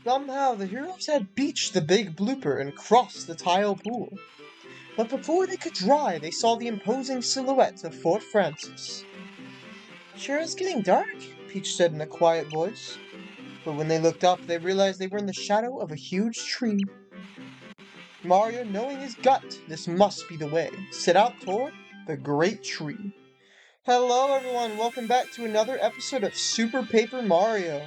Somehow, the heroes had beached the big blooper and crossed the tile pool. But before they could dry, they saw the imposing silhouette of Fort Francis. Sure is getting dark, Peach said in a quiet voice. But when they looked up, they realized they were in the shadow of a huge tree. Mario, knowing his gut, this must be the way, set out toward the great tree. Hello everyone, welcome back to another episode of Super Paper Mario.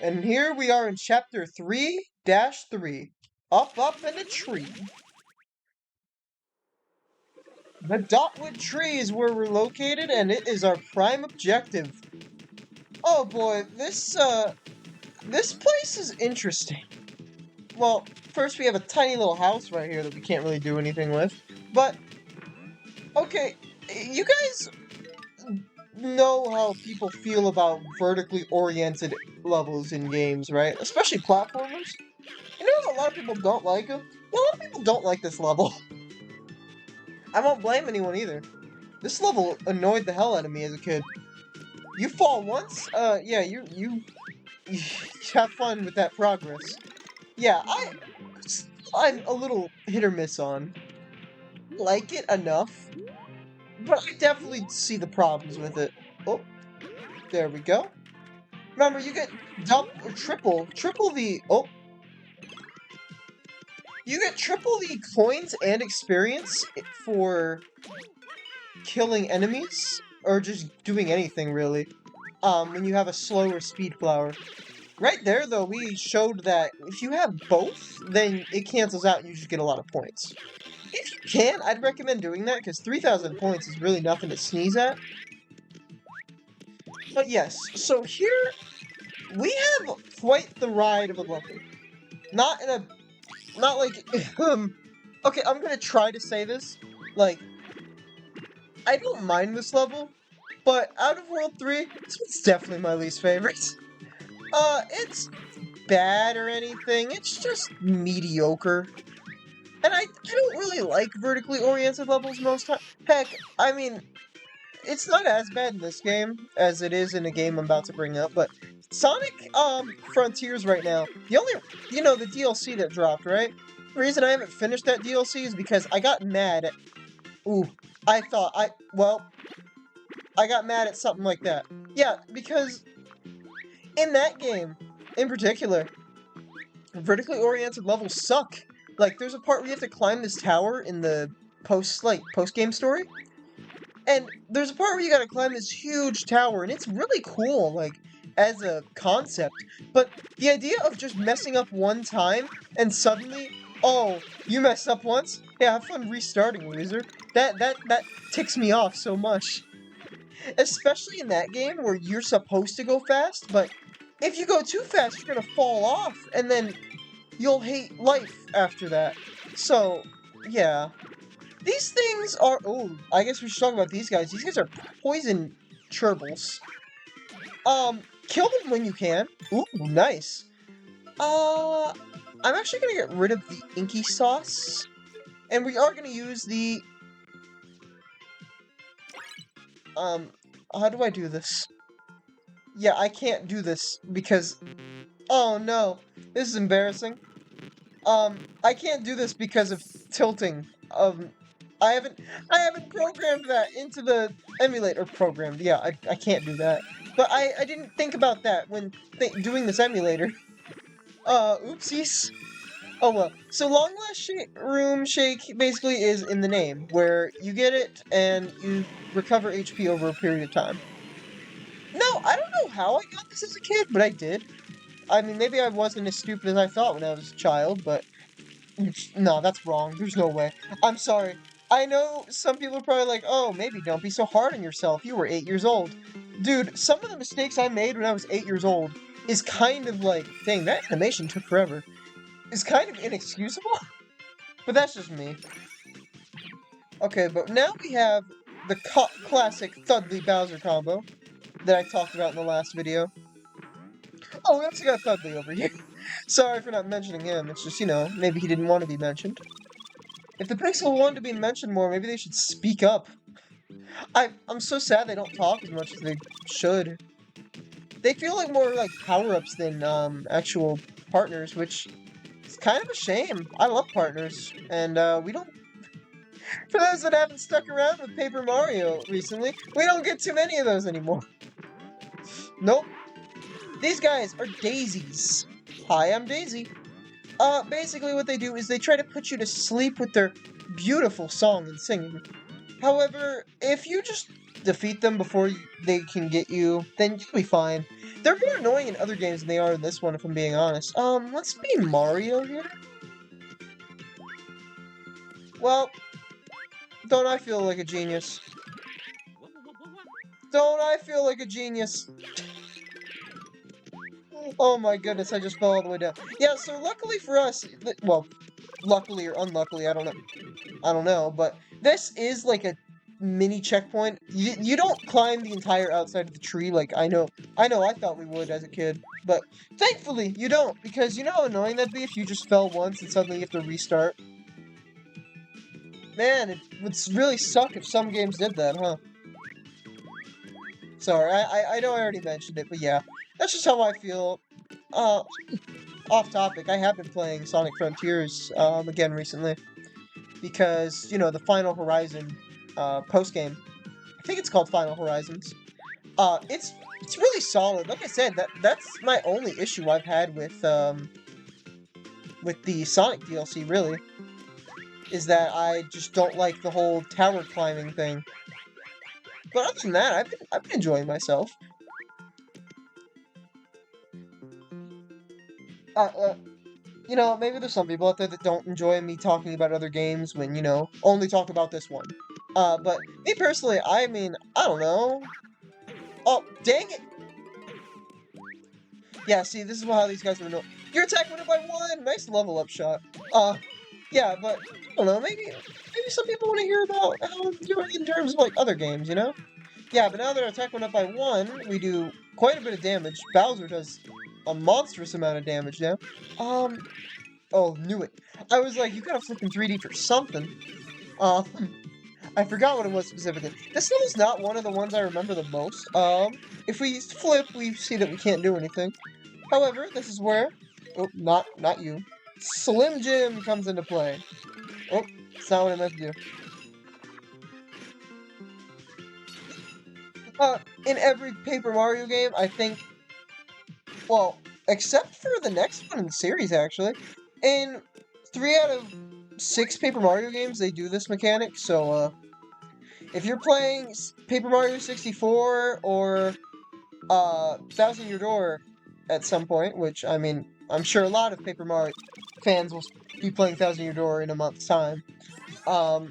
And here we are in Chapter 3-3, Up in a Tree. The Dotwood Tree is where we're located, and it is our prime objective. Oh boy, this place is interesting. Well, first we have a tiny little house right here that we can't really do anything with. But, okay, you guys know how people feel about vertically oriented levels in games, right? Especially platformers. You know, a lot of people don't like them. A lot of people don't like this level. I won't blame anyone either. This level annoyed the hell out of me as a kid. You fall once, yeah, you have fun with that progress. Yeah, I'm a little hit or miss on. Like it enough, but I definitely see the problems with it. Oh, there we go. Remember, you get triple the, you get triple the coins and experience for killing enemies, or just doing anything, really, when you have a slower speed flower. Right there, though, we showed that if you have both, then it cancels out and you just get a lot of points. If you can, I'd recommend doing that, because 3,000 points is really nothing to sneeze at. But yes, so here, we have quite the ride of a level. Not like, okay, I'm gonna try to say this, like, I don't mind this level, but out of World 3, this one's definitely my least favorite. It's bad or anything, it's just mediocre. And I don't really like vertically oriented levels most time. Heck, I mean, it's not as bad in this game as it is in a game I'm about to bring up, but Sonic, Frontiers right now, the only, the DLC that dropped, right? The reason I haven't finished that DLC is because I got mad at, I got mad at something like that. Yeah, because in that game, in particular, vertically oriented levels suck. Like, there's a part where you have to climb this tower in the post-game story. And there's a part where you gotta climb this huge tower, and it's really cool, like, as a concept. But the idea of just messing up one time, and suddenly, oh, you messed up once? Yeah, have fun restarting, loser. That ticks me off so much. Especially in that game, where you're supposed to go fast, but if you go too fast, you're gonna fall off, and then you'll hate life after that. So, yeah. These things are... Oh, I guess we should talk about these guys. These guys are poison gerbils. Kill them when you can. Ooh, nice. I'm actually gonna get rid of the inky sauce. And we are gonna use the... how do I do this? Yeah, I can't do this because... Oh no, this is embarrassing. I can't do this because of tilting. I haven't programmed that into the emulator. Programmed, yeah, I can't do that. But I didn't think about that when doing this emulator. Oopsies. Oh well. So Long Last Room Shake basically is in the name, where you get it and you recover HP over a period of time. No, I don't know how I got this as a kid, but I did. I mean, maybe I wasn't as stupid as I thought when I was a child, but... No, that's wrong. There's no way. I'm sorry. I know some people are probably like, oh, maybe don't be so hard on yourself. You were 8 years old. Dude, some of the mistakes I made when I was 8 years old is kind of like, dang, that animation took forever. It's kind of inexcusable. But that's just me. Okay, but now we have the classic Thudley Bowser combo that I talked about in the last video. Oh, we also got Thudley over here. Sorry for not mentioning him, it's just, maybe he didn't want to be mentioned. If the Pixel wanted to be mentioned more, maybe they should speak up. I'm so sad they don't talk as much as they should. They feel like more like power-ups than actual partners, which is kind of a shame. I love partners, and we don't. For those that haven't stuck around with Paper Mario recently, we don't get too many of those anymore. Nope. These guys are daisies. Hi, I'm Daisy. Basically what they do is they try to put you to sleep with their beautiful song and singing. However, if you just defeat them before they can get you, then you'll be fine. They're more annoying in other games than they are in this one, if I'm being honest. Let's be Mario here. Well, don't I feel like a genius? Don't I feel like a genius? Oh my goodness, I just fell all the way down. Yeah, so luckily for us, well, luckily or unluckily, I don't know, but this is like a mini checkpoint. You don't climb the entire outside of the tree like I know I thought we would as a kid, but thankfully you don't, because you know how annoying that'd be if you just fell once and suddenly you have to restart? Man, it would really suck if some games did that, huh? Sorry, I know I already mentioned it, but yeah, that's just how I feel. Uh, Off topic, I have been playing Sonic Frontiers, again recently, because, you know, the Final Horizon, post-game, I think it's called Final Horizons, it's really solid. Like I said, that's my only issue I've had with the Sonic DLC, really, is that I just don't like the whole tower climbing thing. But other than that, I've been enjoying myself. Uh, uh, you know, maybe there's some people out there that don't enjoy me talking about other games when, you know, only talk about this one. But me personally, I mean, I don't know. Oh, dang it! Yeah, see, this is how these guys are annoying. Your attack went up by 1! Nice level up shot. Yeah, but, I don't know, maybe some people want to hear about how I'm doing in terms of, like, other games, you know? Yeah, but now that our attack went up by 1, we do quite a bit of damage. Bowser does a monstrous amount of damage now. Oh, knew it. I was like, you gotta flip in 3D for something. Um, I forgot what it was specifically. This level's not one of the ones I remember the most. If we flip, we see that we can't do anything. However, this is where... Oh, not you. Slim Jim comes into play. Oh, that's not what I meant to do. In every Paper Mario game, I think... Well, except for the next one in the series, actually. In 3 out of 6 Paper Mario games, they do this mechanic, so, if you're playing Paper Mario 64 or, Thousand Year Door at some point, which, I mean, I'm sure a lot of Paper Mario fans will be playing Thousand Year Door in a month's time, um,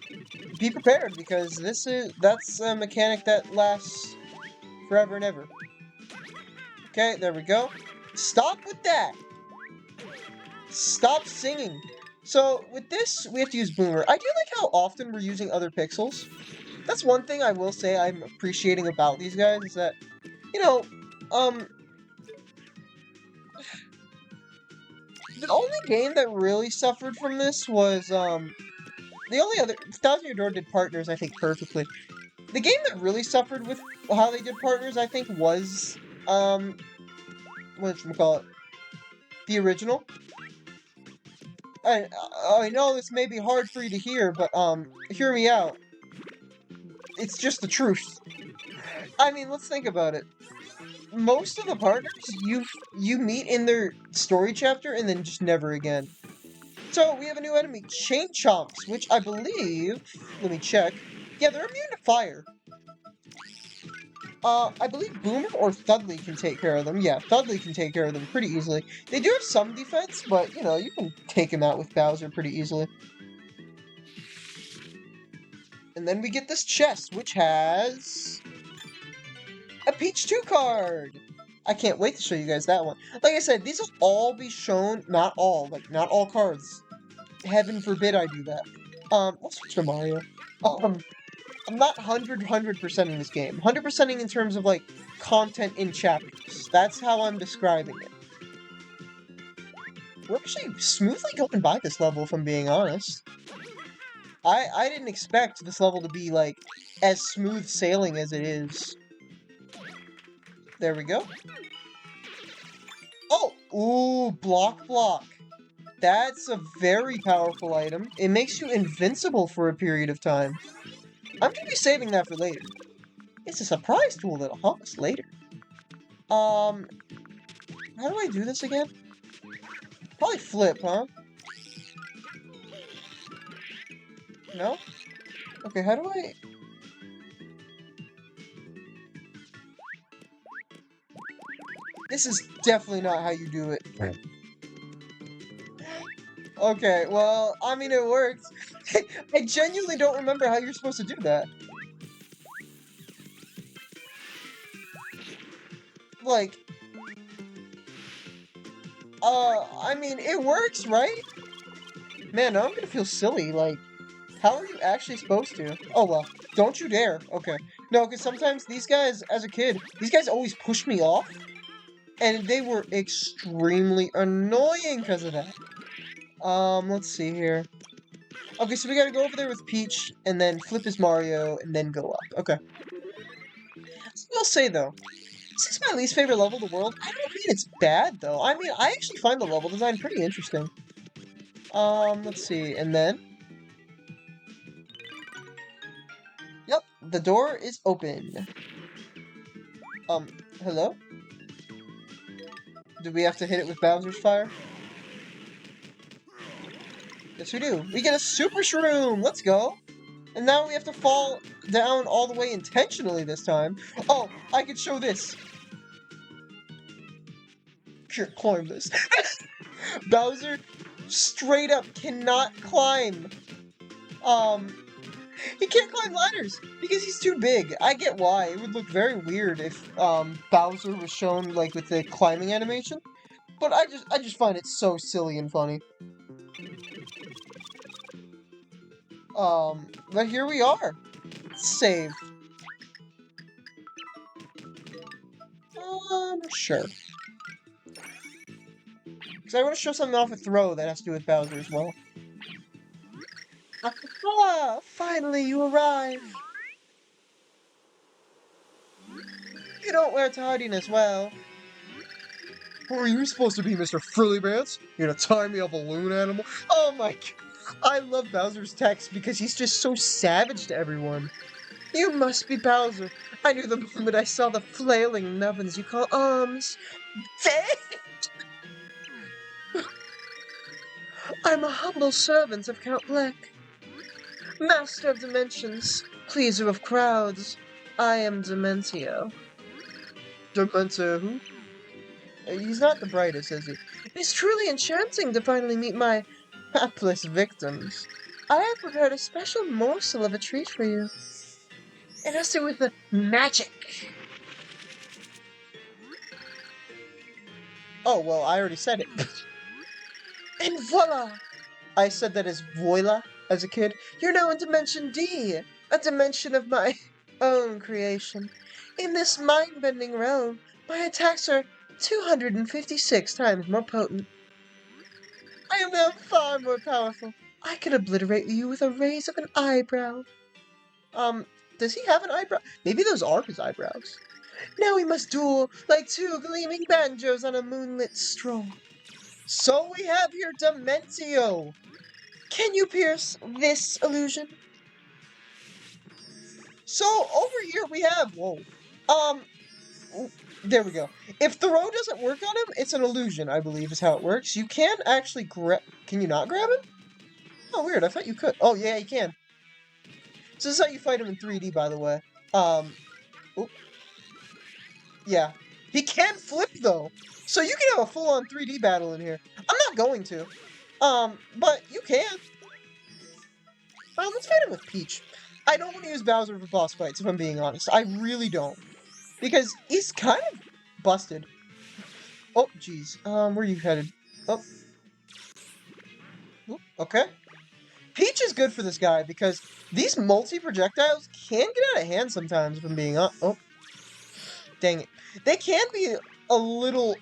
be prepared, because that's a mechanic that lasts forever and ever. Okay, there we go. Stop with that! Stop singing! So, with this, we have to use Boomer. I do like how often we're using other pixels. That's one thing I will say I'm appreciating about these guys, is that, you know, the only game that really suffered from this was, the only other... Thousand Year Door did partners, I think, perfectly. The game that really suffered with how they did partners, I think, was, whatchamacallit? The original. I know this may be hard for you to hear, but, hear me out. It's just the truth. I mean, let's think about it. Most of the partners you meet in their story chapter and then just never again. So we have a new enemy, Chain Chomps, which I believe, let me check. Yeah, they're immune to fire. I believe Boomer or Thudley can take care of them. Yeah, Thudley can take care of them pretty easily. They do have some defense, but, you know, you can take him out with Bowser pretty easily. And then we get this chest, which has... a Peach 2 card! I can't wait to show you guys that one. Like I said, these will all be shown, not all cards. Heaven forbid I do that. We'll switch to Mario. I'm not 100%ing this game. 100%ing in terms of, like, content in chapters. That's how I'm describing it. We're actually smoothly going by this level, if I'm being honest. I didn't expect this level to be, like, as smooth sailing as it is. There we go. Oh! Ooh, block. That's a very powerful item. It makes you invincible for a period of time. I'm gonna be saving that for later. It's a surprise tool that'll help us later. How do I do this again? Probably flip, huh? No? Okay, how do I... This is definitely not how you do it. Okay, well, I mean, it worked. I genuinely don't remember how you're supposed to do that. Like, I mean, it works, right? Man, now I'm gonna feel silly, like, how are you actually supposed to? Oh, well, don't you dare. Okay. No, because sometimes these guys, as a kid, these guys always push me off, and they were extremely annoying because of that. Let's see here. Okay, so we gotta go over there with Peach, and then flip as Mario, and then go up. Okay. I'll say, though, this is my least favorite level in the world. I don't mean it's bad, though. I mean, I actually find the level design pretty interesting. Let's see, and then... Yep, the door is open. Hello? Do we have to hit it with Bowser's fire? Yes, we do. We get a Super Shroom! Let's go! And now we have to fall down all the way intentionally this time. Oh, I could show this. Can't climb this. Bowser straight up cannot climb. He can't climb ladders because he's too big. I get why. It would look very weird if Bowser was shown like with the climbing animation. But I just find it so silly and funny. But here we are. Save. Sure. Because I want to show something off a throw that has to do with Bowser as well. Ah, finally you arrive. You don't wear tardiness well. Who are you supposed to be, Mr. Frillypants? You gonna tie me a balloon animal? Oh my god. I love Bowser's text because he's just so savage to everyone. You must be Bowser. I knew the moment I saw the flailing nubbins you call arms. I'm a humble servant of Count Black. Master of dimensions, pleaser of crowds. I am Dementio. Dementio who? He's not the brightest, is he? It is truly enchanting to finally meet my hapless victims. I have prepared a special morsel of a treat for you. It has to do with the magic. Oh, well, I already said it. And voila! I said that as voila as a kid. You're now in Dimension D, a dimension of my own creation. In this mind-bending realm, my attacks are 256 times more potent. I am now far more powerful. I can obliterate you with a raise of an eyebrow. Does he have an eyebrow? Maybe those are his eyebrows. Now we must duel like two gleaming banjos on a moonlit stroll. So we have here Dementio. Can you pierce this illusion? So over here we have, whoa, there we go. If throw doesn't work on him, it's an illusion, I believe is how it works. You can actually grab, can you not grab him? Oh, weird, I thought you could. Oh, yeah, you can. So this is how you fight him in 3D, by the way. Oop. Yeah. He can flip, though. So you can have a full-on 3D battle in here. I'm not going to. But you can. Let's fight him with Peach. I don't want to use Bowser for boss fights, if I'm being honest. I really don't. Because he's kind of busted. Oh, jeez. Where are you headed? Oh. Oop, okay. Peach is good for this guy, because these multi-projectiles can get out of hand sometimes, if I'm being honest. Oh. Dang it. They can be a little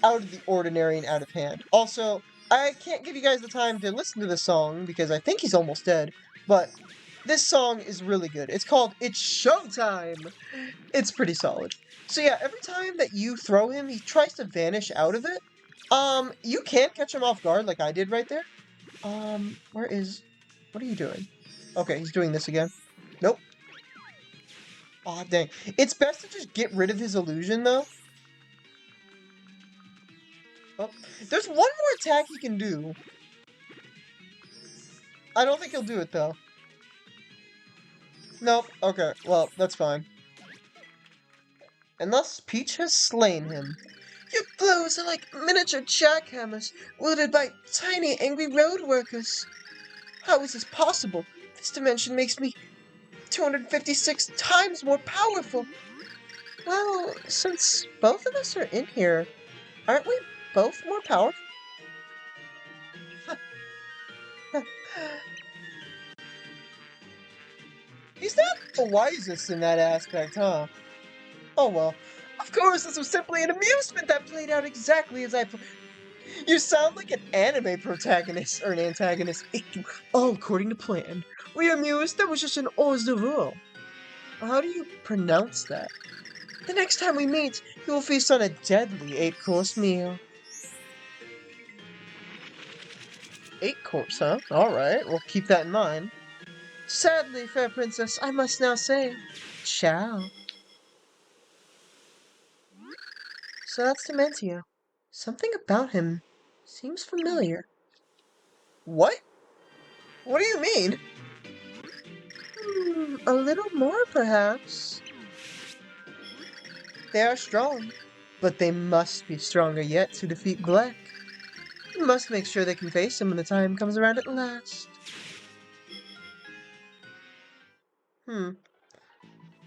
out of the ordinary and out of hand. Also, I can't give you guys the time to listen to this song, because I think he's almost dead. But this song is really good. It's called It's Showtime! It's pretty solid. So yeah, every time that you throw him, he tries to vanish out of it. You can't catch him off guard like I did right there. Where is... What are you doing? Okay, he's doing this again. Nope. Aw, dang. It's best to just get rid of his illusion, though. Oh, there's one more attack he can do. I don't think he'll do it, though. Nope. Okay, well, that's fine. And thus, Peach has slain him. Your blows are like miniature jackhammers wielded by tiny, angry road workers. How is this possible? This dimension makes me 256 times more powerful. Well, since both of us are in here, aren't we both more powerful? He's not the wisest in that aspect, huh? Oh well. Of course, this was simply an amusement that played out exactly as I... You sound like an anime protagonist, or an antagonist. All according to plan. We amused, that was just an hors d'oeuvre. How do you pronounce that? The next time we meet, you will feast on a deadly 8-course meal. 8-course, huh? Alright, we'll keep that in mind. Sadly, fair princess, I must now say, ciao. So that's Dementio. Something about him seems familiar. What? What do you mean? A little more, perhaps. They are strong, but they must be stronger yet to defeat Black. We must make sure they can face him when the time comes around at last.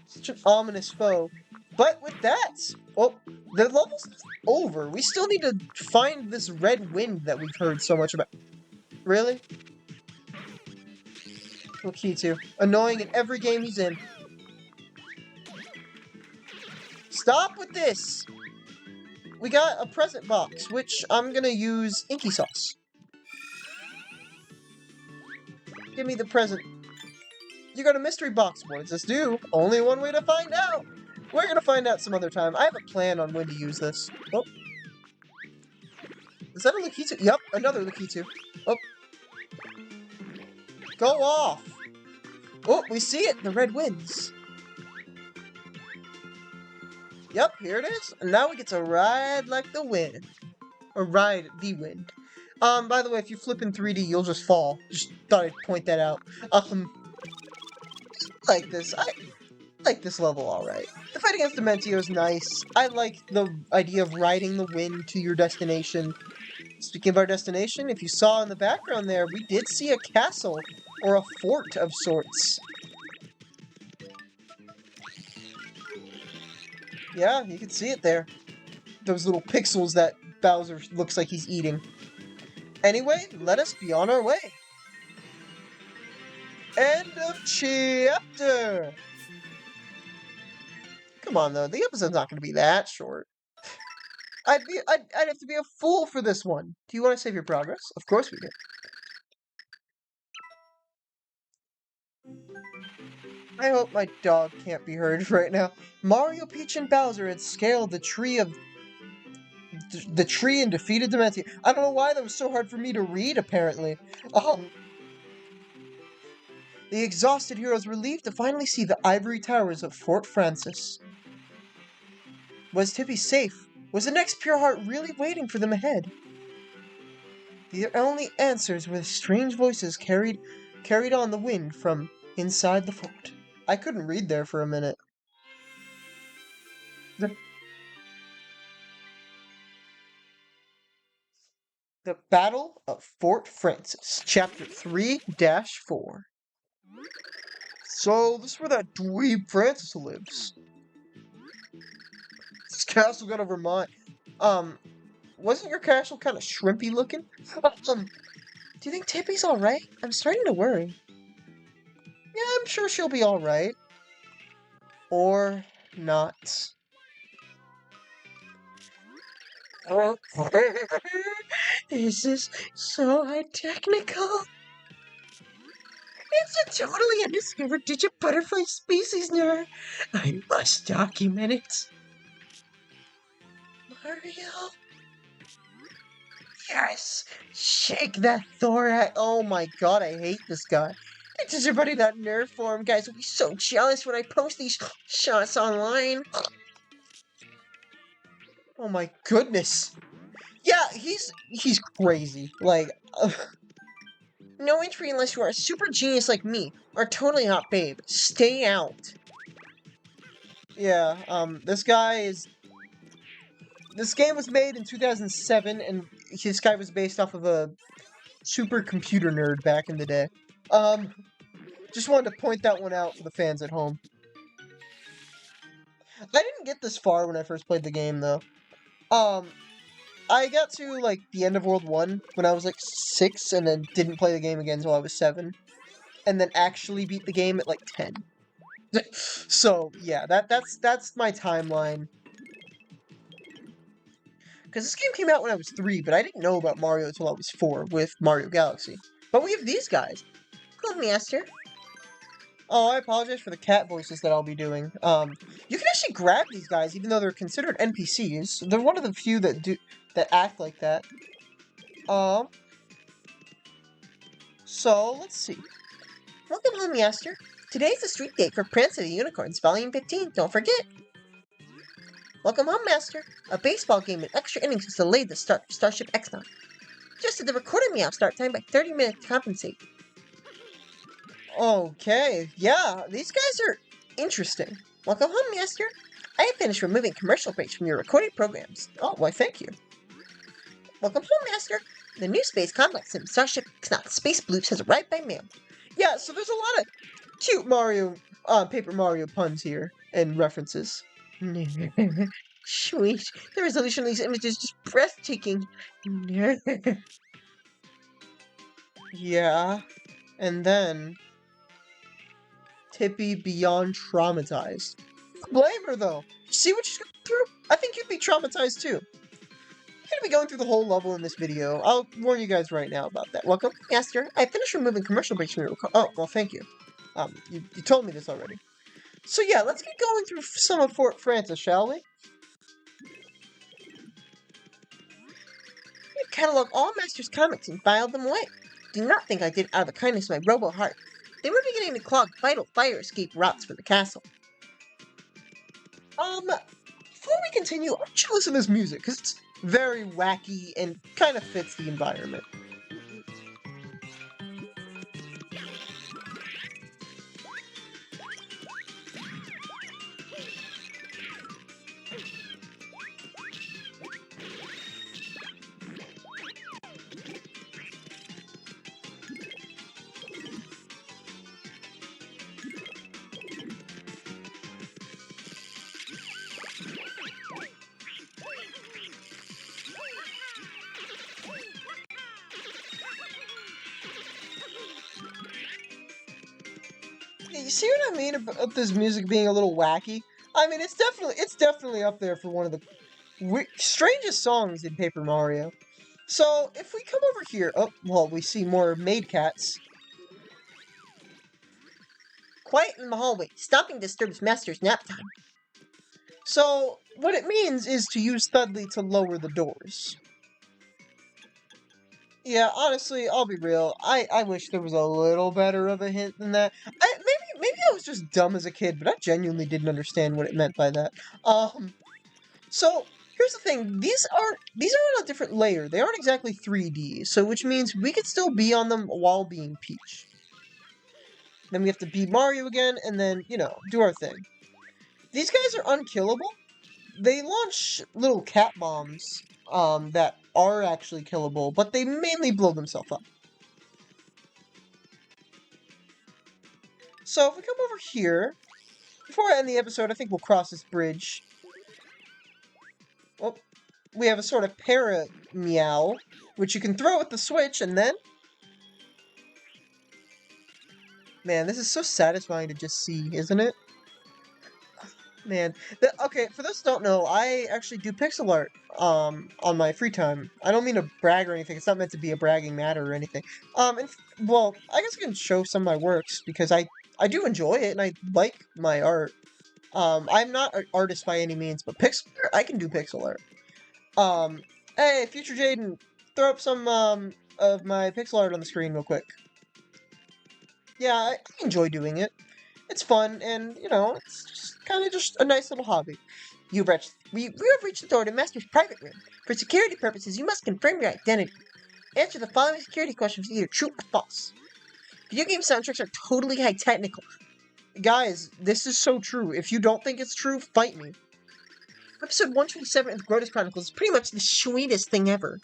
Such an ominous foe. But with that, well, the level's over. We still need to find this red wind that we've heard so much about. Really? Lakitu. Annoying in every game he's in. Stop with this! We got a present box, which I'm gonna use Inky Sauce. Give me the present. You got a mystery box. What does this do? Only one way to find out. We're gonna find out some other time. I have a plan on when to use this. Oh. Is that a Lakitu? Yep, another Lakitu. Oh. Go off! Oh, we see it! The red winds. Yep, here it is. And now we get to ride like the wind. Or ride the wind. By the way, if you flip in 3D, you'll just fall. Just thought I'd point that out. Like this. I like this level alright. The fight against Dementio is nice. I like the idea of riding the wind to your destination. Speaking of our destination, if you saw in the background there, we did see a castle, or a fort of sorts. Yeah, you can see it there. Those little pixels that Bowser looks like he's eating. Anyway, let us be on our way. End of chapter! Come on, though. The episode's not going to be that short. I'd have to be a fool for this one. Do you want to save your progress? Of course we do. I hope my dog can't be heard right now. Mario, Peach, and Bowser had scaled the tree and defeated Dementio. I don't know why that was so hard for me to read, apparently. The exhausted heroes were relieved to finally see the ivory towers of Fort Francis. Was Tippy safe? Was the next Pure Heart really waiting for them ahead? The only answers were the strange voices carried on the wind from inside the fort. I couldn't read there for a minute. The Battle of Fort Francis, Chapter 3-4. So, this is where that dweeb Francis lives. This castle got over mine. Wasn't your castle kind of shrimpy looking? Do you think Tippy's alright? I'm starting to worry. Yeah, I'm sure she'll be alright. Or not. This is so technical. It's a totally undiscovered digit butterfly species, Nerd. I must document it. Mario? Yes! Shake that thorax! Oh my god, I hate this guy. It's just everybody that nerf for him. Guys will be so jealous when I post these shots online. Oh my goodness. Yeah, he's crazy. Like, no entry unless you are a super genius like me, or totally hot babe. Stay out. Yeah, this guy is... This game was made in 2007, and this guy was based off of a supercomputer nerd back in the day. Just wanted to point that one out for the fans at home. I didn't get this far when I first played the game, though. I got to, like, the end of World 1 when I was, like, 6, and then didn't play the game again until I was 7. And then actually beat the game at, like, 10. So, yeah, that's my timeline. Because this game came out when I was 3, but I didn't know about Mario until I was 4 with Mario Galaxy. But we have these guys. Hello, Master. Oh, I apologize for the cat voices that I'll be doing. You can actually grab these guys, even though they're considered NPCs. They're one of the few that act like that. So, let's see. Welcome home, Master. Today's the street date for Prince of the Unicorns, Volume 15. Don't forget. Welcome home, Master. A baseball game with extra innings has delayed the start of Starship X9. Just at the recorded meow start time by 30 minutes to compensate. Okay, yeah, these guys are interesting. Welcome home, Master. I have finished removing commercial breaks from your recorded programs. Oh, why, thank you. Welcome home, Master. The new space combat sim, Starship X9 Space Bloops, has arrived by mail. Yeah, so there's a lot of cute Mario, Paper Mario puns here and references. Sweet. The resolution of these images is just breathtaking. Yeah. And then Tippy beyond traumatized. Blame her though. See what she's going through? I think you'd be traumatized too. I'm gonna be going through the whole level in this video. I'll warn you guys right now about that. Welcome, Master. I finished removing commercial breaks from your Oh, well, thank you. You told me this already. So yeah, let's get going through some of Fort Francis, shall we? Catalog all Master's comics and filed them away. Do not think I did it out of the kindness of my robo heart. They were beginning to clog vital fire escape routes for the castle. Before we continue, I want you to listen to this music, because it's very wacky and kind of fits the environment. You see what I mean about this music being a little wacky? I mean, it's definitely up there for one of the strangest songs in Paper Mario. So, if we come over here, oh, well, we see more maid cats. Quiet in the hallway. Stopping disturbs Master's nap time. So, what it means is to use Thudley to lower the doors. Yeah, honestly, I'll be real. I wish there was a little better of a hint than that. Maybe I was just dumb as a kid, but I genuinely didn't understand what it meant by that. So here's the thing: these are on a different layer. They aren't exactly 3D, so which means we could still be on them while being Peach. Then we have to be Mario again, and then do our thing. These guys are unkillable. They launch little cat bombs that are actually killable, but they mainly blow themselves up. So if we come over here, before I end the episode, I think we'll cross this bridge. Oh, we have a sort of para-meow, which you can throw with the switch, and then... Man, this is so satisfying to just see, isn't it? Man, okay, for those who don't know, I actually do pixel art on my free time. I don't mean to brag or anything. It's not meant to be a bragging matter or anything. Well, I guess I can show some of my works because I do enjoy it and I like my art. I'm not an artist by any means, but pixel art, I can do pixel art. Hey, future Jaden, throw up some, of my pixel art on the screen real quick. Yeah, I enjoy doing it. It's fun, and, you know, it's just kind of just a nice little hobby. We have reached the door to Master's private room. For security purposes, you must confirm your identity. Answer the following security questions with either true or false. Video game soundtracks are totally high technical. Guys, this is so true. If you don't think it's true, fight me. Episode 127 of the Grotesque Chronicles is pretty much the sweetest thing ever.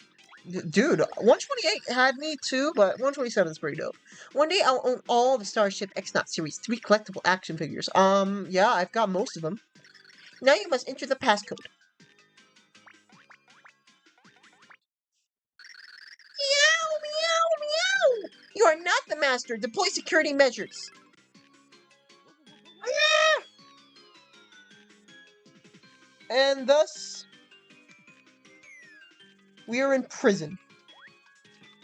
Dude, 128 had me too, but 127 is pretty dope. One day I'll own all the Starship X-Naut Series 3 collectible action figures. Yeah, I've got most of them. Now you must enter the passcode. Meow, meow, meow! You are not the master. Deploy security measures. Ah! And thus, we are in prison.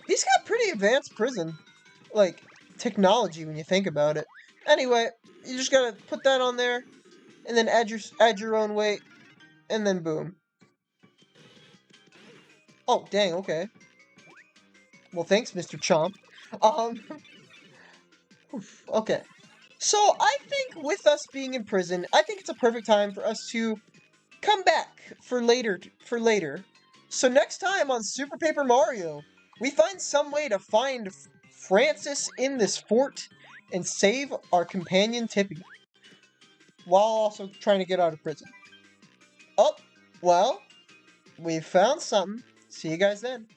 He's got pretty advanced prison, like, technology when you think about it. Anyway, you just gotta put that on there, and then add your own weight, and then boom. Oh, dang, okay. Well, thanks, Mr. Chomp. Um, okay. So, I think with us being in prison, I think it's a perfect time for us to come back for later. So next time on Super Paper Mario, we find some way to find Francis in this fort and save our companion Tippy, while also trying to get out of prison. Oh, well, we found something. See you guys then.